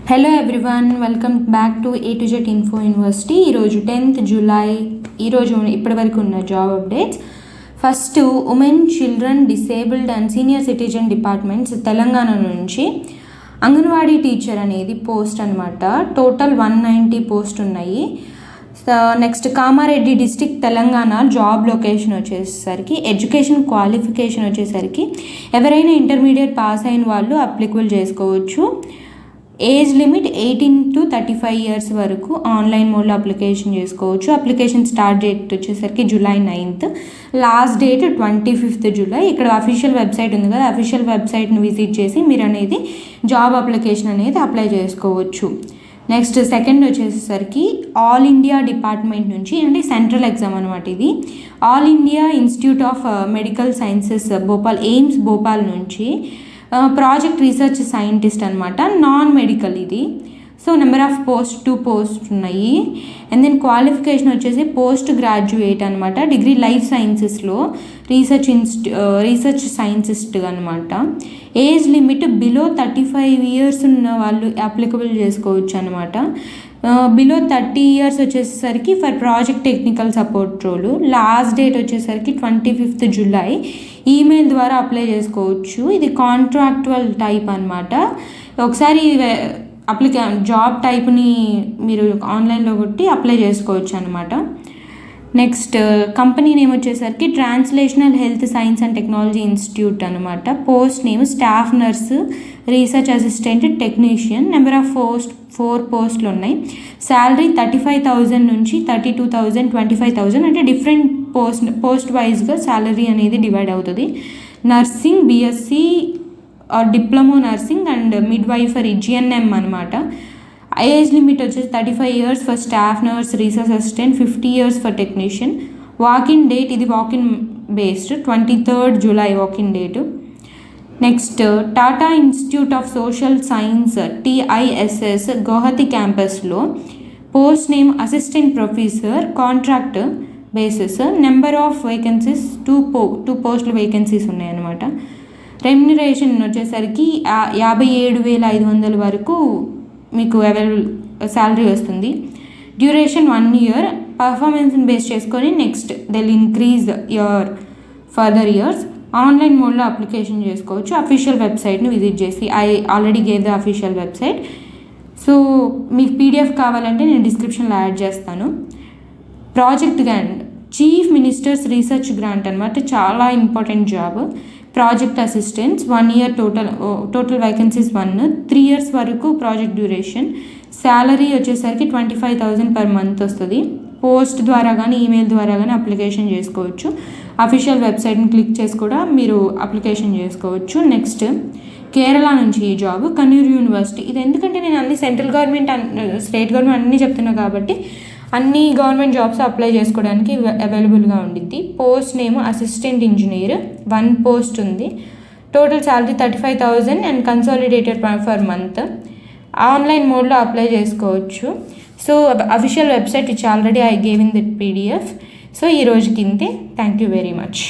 Hello everyone, welcome back to A to Z info university. ఈరోజు 10th July ఈరోజు ఇప్పటివరకు ఉన్న job updates. First, women, children, disabled and senior citizen departments Telangana నుంచి anganwadi teacher అనేది post అనమాట. Total 190 post ఉన్నాయి. Next, Kamareddy district Telangana. Job location వచ్చేసరికి, education qualification వచ్చేసరికి ఎవరైనా ఇంటర్మీడియట్ పాస్ అయిన వాళ్ళు అప్లికబుల్ చేసుకోవచ్చు. ఏజ్ లిమిట్ 18 to 35 ఇయర్స్ వరకు ఆన్లైన్ మోడ్లో అప్లికేషన్ చేసుకోవచ్చు. అప్లికేషన్ స్టార్ట్ డేట్ వచ్చేసరికి July 9th, last date 25th July. ఇక్కడ అఫీషియల్ వెబ్సైట్ ఉంది కదా, అఫీషియల్ వెబ్సైట్ని విజిట్ చేసి మీరు అనేది జాబ్ అప్లికేషన్ అనేది అప్లై చేసుకోవచ్చు. నెక్స్ట్, సెకండ్ వచ్చేసరికి ఆల్ ఇండియా డిపార్ట్మెంట్ నుంచి, అంటే సెంట్రల్ ఎగ్జామ్ అనమాట ఇది. All India institute of medical sciences Bhopal, AIIMS Bhopal నుంచి ప్రాజెక్ట్ రీసెర్చ్ సైంటిస్ట్ అనమాట, నాన్ మెడికల్ ఇది. So number of post 2 post ఉన్నాయి. అండ్ దెన్ క్వాలిఫికేషన్ వచ్చేసి పోస్ట్ గ్రాడ్యుయేట్ అనమాట, డిగ్రీ లైఫ్ సైన్సెస్లో రీసెర్చ్ సైంటిస్ట్ అనమాట. ఏజ్ లిమిట్ బిలో 35 ఇయర్స్ ఉన్న వాళ్ళు అప్లికబుల్ చేసుకోవచ్చు అనమాట. బిలో 30 ఇయర్స్ వచ్చేసరికి for project technical support role. Last date వచ్చేసరికి 25th జూలై. ఈమెయిల్ ద్వారా అప్లై చేసుకోవచ్చు. ఇది కాంట్రాక్చువల్ టైప్ అనమాట. ఒకసారి జాబ్ టైప్ని మీరు ఆన్లైన్లో కొట్టి అప్లై చేసుకోవచ్చు అనమాట. నెక్స్ట్, కంపెనీ నేమ్ వచ్చేసరికి translational health science and technology institute అనమాట. Post name staff nurse, research assistant, technician. Number of 4 పోస్టులు ఉన్నాయి. శాలరీ 35,000 నుంచి 32,000, 25,000, అంటే డిఫరెంట్ పోస్ట్ వైజ్గా శాలరీ అనేది డివైడ్ అవుతుంది. Nursing, BSc diploma nursing and midwifery, GNM అనమాట. ఏజ్ లిమిట్ వచ్చేసి 35 years for staff nurse, research assistant, 50 years for technician. Walk in date, ఇది walk in based, 23rd July walk-in date. Next, Tata institute of social science TISS Guwahati క్యాంపస్లో post name assistant professor, contract basis. Number of vacancies 2 పోస్టులు vacancies ఉన్నాయన్నమాట. Remuneration వచ్చేసరికి 57,500 వరకు మీకు available salary వస్తుంది. Duration 1 year. పర్ఫార్మెన్స్ని base చేసుకొని next they'll increase your further years. Online మోడ్లో అప్లికేషన్ చేసుకోవచ్చు. అఫీషియల్ వెబ్సైట్ని విజిట్ చేసి, I already gave the official website. So మీకు PDF కావాలంటే నేను డిస్క్రిప్షన్లో యాడ్ చేస్తాను. Project grant, chief ministers research grant అనమాట, చాలా important job. Project assistants 1 year total vacancies 1, 3 years వరకు ప్రాజెక్ట్ డ్యూరేషన్. శాలరీ వచ్చేసరికి 25,000 per month వస్తుంది. పోస్ట్ ద్వారా కానీ ఈమెయిల్ ద్వారా కానీ అప్లికేషన్ చేసుకోవచ్చు. అఫీషియల్ వెబ్సైట్ని క్లిక్ చేసి కూడా మీరు అప్లికేషన్ చేసుకోవచ్చు. నెక్స్ట్, కేరళ నుంచి ఈ జాబ్, కన్నూర్ యూనివర్సిటీ. ఇది ఎందుకంటే నేను అన్ని సెంట్రల్ గవర్నమెంట్ స్టేట్ గవర్నమెంట్ అన్నీ చెప్తున్నా కాబట్టి అన్ని గవర్నమెంట్ జాబ్స్ అప్లై చేసుకోవడానికి అవైలబుల్గా ఉండిద్ది. Post name assistant engineer, 1 post ఉంది. Total salary 35,000 and consolidated for month. Online మోడ్లో అప్లై చేసుకోవచ్చు. సో అఫీషియల్ వెబ్సైట్ ఇచ్చి already I gave in that PDF. So ఈ రోజుకి ఇంతే. Thank you very much.